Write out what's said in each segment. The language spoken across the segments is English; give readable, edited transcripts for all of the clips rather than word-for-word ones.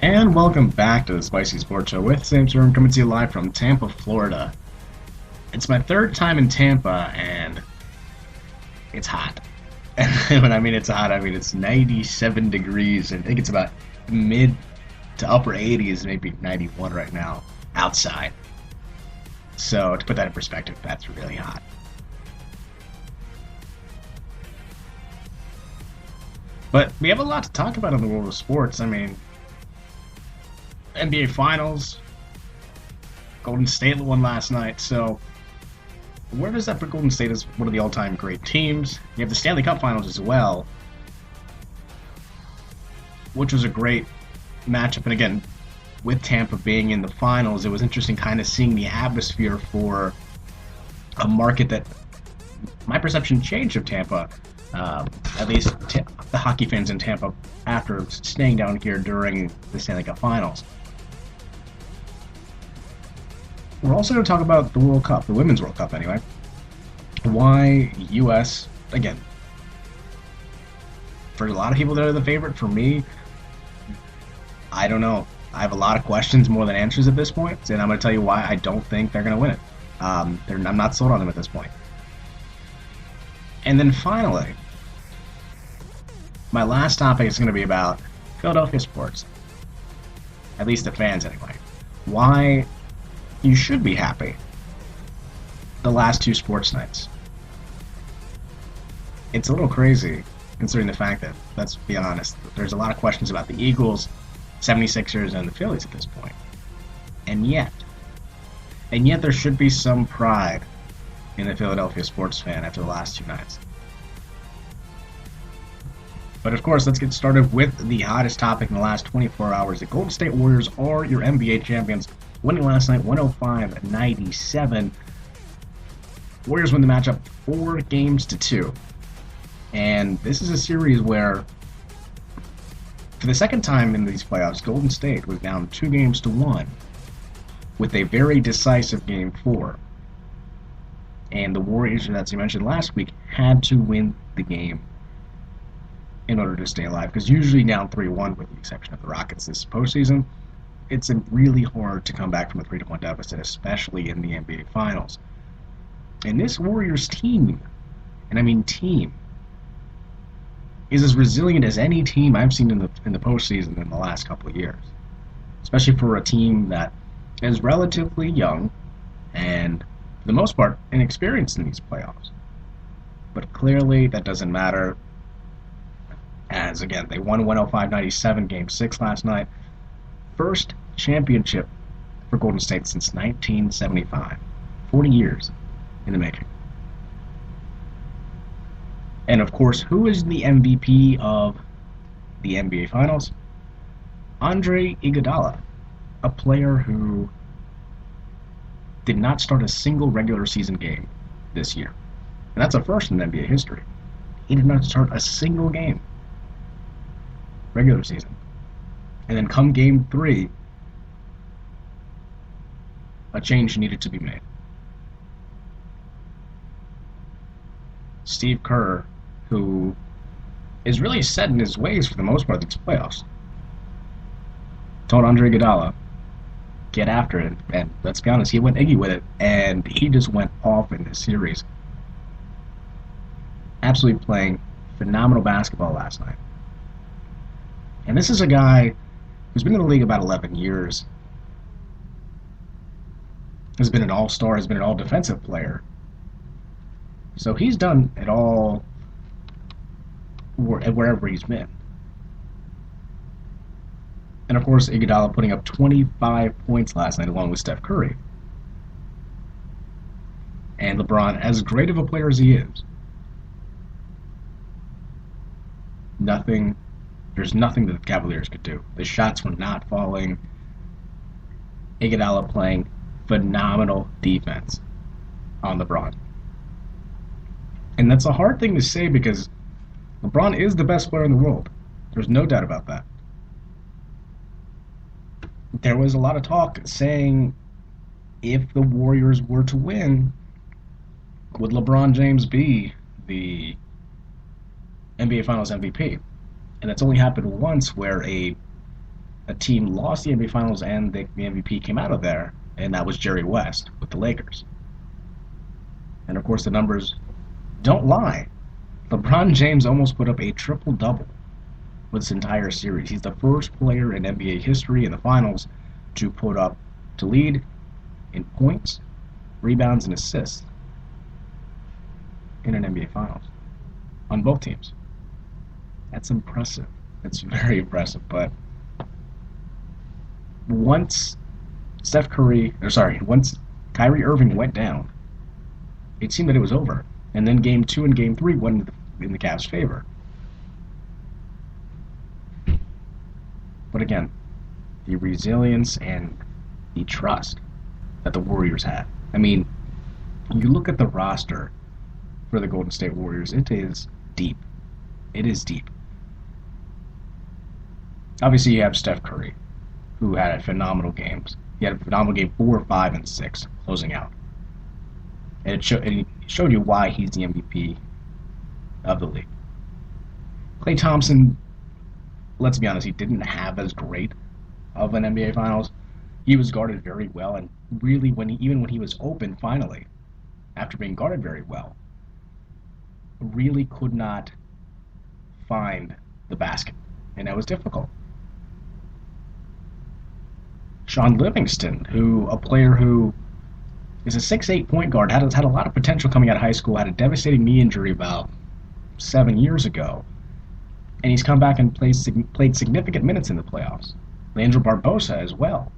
And welcome back to the Spicy Sports Show with Sam Storm coming to you live from Tampa, Florida. It's my third time in Tampa, and it's hot. And when I mean it's hot, I mean it's 97 degrees, and I think it's about mid to upper 80s, maybe 91 right now, outside. So to put that in perspective, that's really hot. But we have a lot to talk about in the world of sports. I mean, NBA Finals, Golden State won last night, so where does that put Golden State as one of the all-time great teams? You have the Stanley Cup Finals as well, which was a great matchup. And again, with Tampa being in the finals, it was interesting kind of seeing the atmosphere for a market that my perception changed of Tampa, at least the hockey fans in Tampa after staying down here during the Stanley Cup Finals. We're also going to talk about the World Cup, the Women's World Cup anyway. Why U.S., again, for a lot of people, they're the favorite. For me, I don't know. I have a lot of questions more than answers at this point, and I'm going to tell you why I don't think they're going to win it. I'm not sold on them at this point. And then finally, my last topic is going to be about Philadelphia sports. At least the fans, anyway. Why you should be happy the last two sports nights. It's a little crazy considering the fact that, let's be honest, there's a lot of questions about the Eagles, 76ers, and the Phillies at this point. And yet there should be some pride in the Philadelphia sports fan after the last two nights. But of course, let's get started with the hottest topic in the last 24 hours. The Golden State Warriors are your NBA champions, winning last night 105-97. Warriors win the matchup 4-2. And this is a series where, for the second time in these playoffs, Golden State was down 2-1 with a very decisive Game 4. And the Warriors, as you mentioned last week, had to win the game in order to stay alive. Because usually down 3-1, with the exception of the Rockets this postseason, it's really hard to come back from a 3-1 deficit, especially in the NBA Finals. And this Warriors team, and I mean team, is as resilient as any team I've seen in the postseason in the last couple of years. Especially for a team that is relatively young and, for the most part, inexperienced in these playoffs. But clearly that doesn't matter, as, again, they won 105-97 Game 6 last night. First championship for Golden State since 1975. 40 years in the making. And of course, who is the MVP of the NBA Finals? Andre Iguodala, a player who did not start a single regular season game this year. And that's a first in NBA history. He did not start a single game regular season. And then come Game 3, a change needed to be made. Steve Kerr, who is really set in his ways for the most part of these playoffs, told Andre Iguodala, get after it. And let's be honest, he went Iggy with it, and he just went off in this series. Absolutely playing phenomenal basketball last night. And this is a guy who's been in the league about 11 years, has been an all-star, has been an all-defensive player. So he's done it all wherever he's been. And of course, Iguodala putting up 25 points last night along with Steph Curry. And LeBron, as great of a player as he is, there's nothing that the Cavaliers could do. The shots were not falling. Iguodala playing phenomenal defense on LeBron. And that's a hard thing to say because LeBron is the best player in the world. There's no doubt about that. There was a lot of talk saying if the Warriors were to win, would LeBron James be the NBA Finals MVP? And that's only happened once where a a team lost the NBA Finals and the MVP came out of there, and that was Jerry West with the Lakers. And of course, the numbers don't lie. LeBron James almost put up a triple-double with this entire series. He's the first player in NBA history in the finals to lead in points, rebounds, and assists in an NBA Finals on both teams. That's impressive. It's very impressive. But once once Kyrie Irving went down, it seemed that it was over. And then Game 2 and Game 3 went in the Cavs' favor. But again, the resilience and the trust that the Warriors had. I mean, you look at the roster for the Golden State Warriors, it is deep. It is deep. Obviously, you have Steph Curry, who had phenomenal games. He had a phenomenal game 4, 5, and 6, closing out. And it showed you why he's the MVP of the league. Klay Thompson, let's be honest, he didn't have as great of an NBA Finals. He was guarded very well, and really, even when he was open finally, after being guarded very well, really could not find the basket, and that was difficult. Sean Livingston, a player who is a 6'8" point guard, had a lot of potential coming out of high school, had a devastating knee injury about 7 years ago, and he's come back and played significant minutes in the playoffs. Leandro Barbosa as well.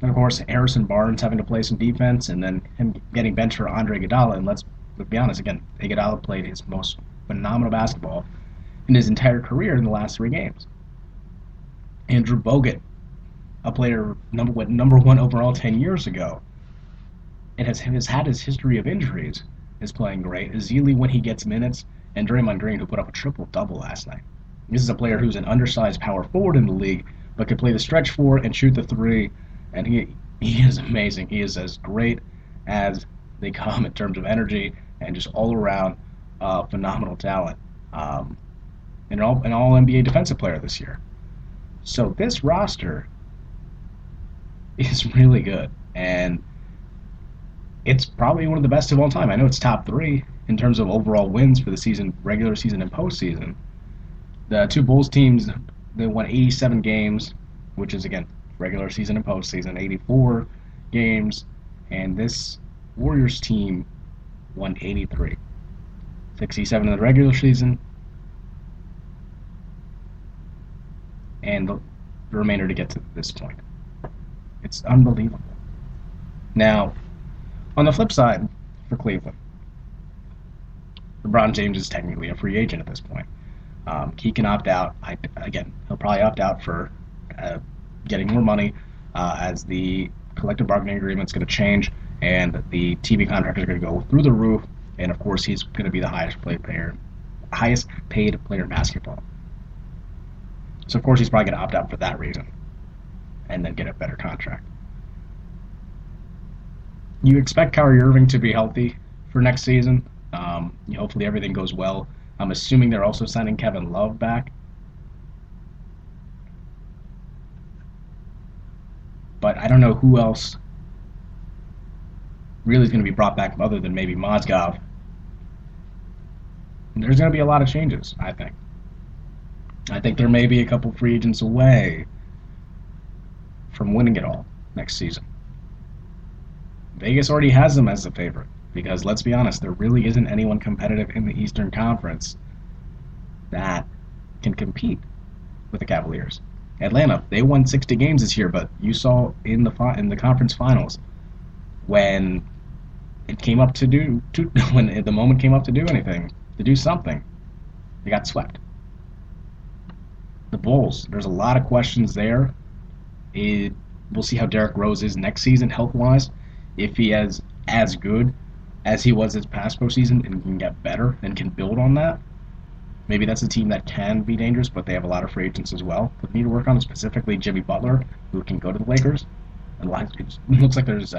And of course, Harrison Barnes having to play some defense, and then him getting benched for Andre Iguodala. And let's be honest, again, Iguodala played his most phenomenal basketball in his entire career in the last 3 games. Andrew Bogut, a player number 1 overall 10 years ago, and has had his history of injuries, is playing great. Ezeli, when he gets minutes, and Draymond Green, who put up a triple-double last night. This is a player who's an undersized power forward in the league, but can play the stretch 4 and shoot the 3, and he is amazing. He is as great as they come in terms of energy and just all-around phenomenal talent. And an all-NBA defensive player this year. So this roster is really good, and it's probably one of the best of all time. I know it's top 3 in terms of overall wins for the season, regular season and postseason. The 2 Bulls teams, they won 87 games, which is, again, regular season and postseason, 84 games, and this Warriors team won 83. 67 in the regular season, and the remainder to get to this point. It's unbelievable. Now, on the flip side, for Cleveland, LeBron James is technically a free agent at this point. He can opt out. He'll probably opt out for getting more money as the collective bargaining agreement is going to change and the TV contracts are going to go through the roof. And of course, he's going to be the highest paid player in basketball. So of course, he's probably going to opt out for that reason, and then get a better contract. You expect Kyrie Irving to be healthy for next season. Hopefully everything goes well. I'm assuming they're also signing Kevin Love back. But I don't know who else really is going to be brought back other than maybe Mozgov. There's going to be a lot of changes, I think. I think there may be a couple free agents away from winning it all next season. Vegas already has them as the favorite because, let's be honest, there really isn't anyone competitive in the Eastern Conference that can compete with the Cavaliers. Atlanta, they won 60 games this year, but you saw in the conference finals when it came up when the moment came up to do anything, to do something, they got swept. The Bulls, there's a lot of questions there. We'll see how Derrick Rose is next season health-wise. If he is as good as he was this past postseason and can get better and can build on that, maybe that's a team that can be dangerous, but they have a lot of free agents as well. What they need to work on is specifically Jimmy Butler, who can go to the Lakers. It looks like there's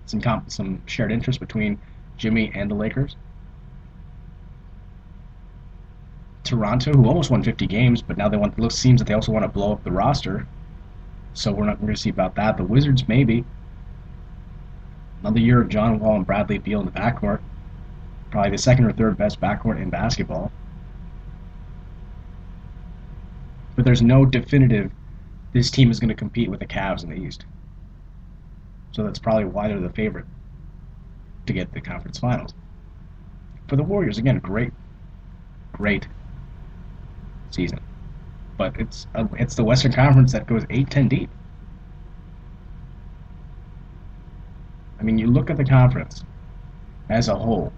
some shared interest between Jimmy and the Lakers. Toronto, who almost won 50 games, but now they want. It seems that they also want to blow up the roster. So we're going to see about that. The Wizards, maybe. Another year of John Wall and Bradley Beal in the backcourt. Probably the second or third best backcourt in basketball. But there's no definitive, this team is going to compete with the Cavs in the East. So that's probably why they're the favorite to get the conference finals. For the Warriors, again, great season. But it's the Western Conference that goes 8-10 deep. I mean, you look at the conference as a whole,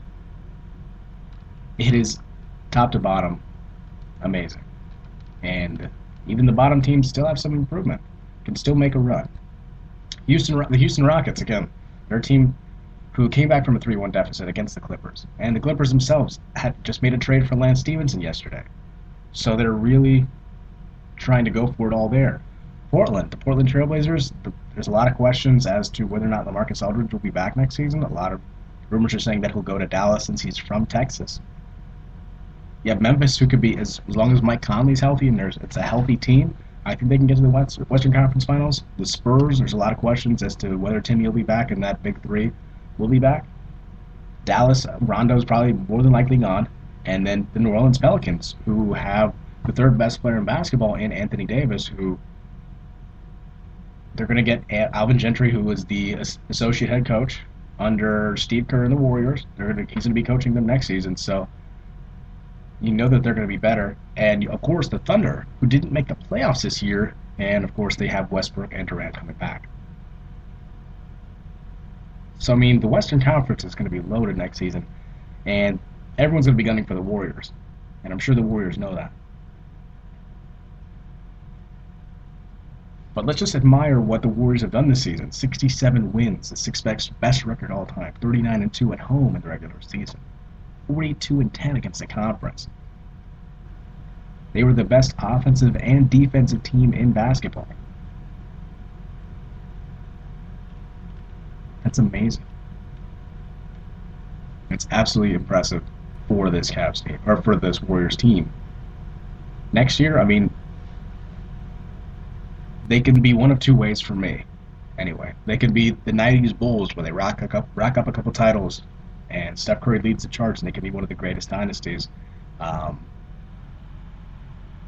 it is top to bottom amazing. And even the bottom teams still have some improvement, can still make a run. The Houston Rockets, again, they're a team who came back from a 3-1 deficit against the Clippers. And the Clippers themselves had just made a trade for Lance Stevenson yesterday. So they're really trying to go for it all there. The Portland Trailblazers, there's a lot of questions as to whether or not LaMarcus Aldridge will be back next season. A lot of rumors are saying that he'll go to Dallas since he's from Texas. You have Memphis, who could be, as long as Mike Conley's healthy and it's a healthy team, I think they can get to the Western Conference Finals. The Spurs, there's a lot of questions as to whether Timmy will be back and that big three will be back. Dallas, Rondo's probably more than likely gone. And then the New Orleans Pelicans, who have the third best player in basketball in Anthony Davis, who they're going to get Alvin Gentry, who was the associate head coach under Steve Kerr and the Warriors. He's going to be coaching them next season, so you know that they're going to be better. And, of course, the Thunder, who didn't make the playoffs this year, and, of course, they have Westbrook and Durant coming back. So, I mean, the Western Conference is going to be loaded next season, and everyone's going to be gunning for the Warriors, and I'm sure the Warriors know that. But let's just admire what the Warriors have done this season. 67 wins, the sixth best record all time. 39-2 at home in the regular season. 42-10 against the conference. They were the best offensive and defensive team in basketball. That's amazing. It's absolutely impressive for this Cavs team, or for this Warriors team. Next year, I mean, they can be one of two ways for me. Anyway, they could be the 90s Bulls, where they rack up a couple titles, and Steph Curry leads the charge, and they can be one of the greatest dynasties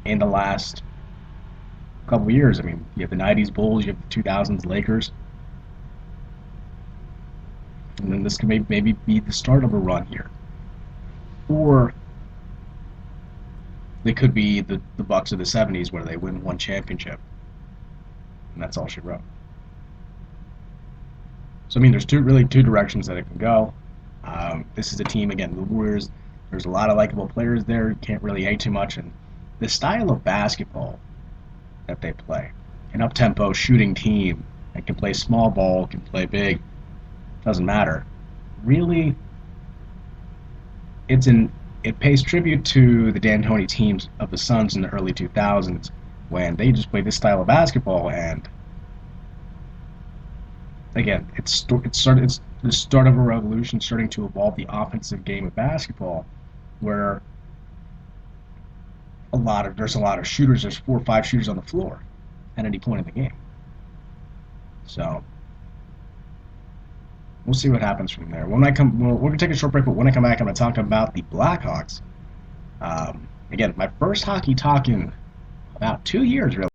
in the last couple of years. I mean, you have the 90s Bulls, you have the 2000s Lakers, and then this could maybe be the start of a run here. Or they could be the Bucks of the 70s, where they win one championship. And that's all she wrote. So, I mean, there's two directions that it can go. This is a team, again, the Warriors, there's a lot of likable players there. You can't really hate too much. And the style of basketball that they play, an up-tempo shooting team that can play small ball, can play big, doesn't matter. Really, it pays tribute to the D'Antoni teams of the Suns in the early 2000s, when they just played this style of basketball. And again, it's the start of a revolution, starting to evolve the offensive game of basketball, where there's a lot of shooters. There's 4 or 5 shooters on the floor at any point in the game. So we'll see what happens from there. We're gonna take a short break, but when I come back, I'm gonna talk about the Blackhawks. Again, my first hockey talk in about 2 years, really.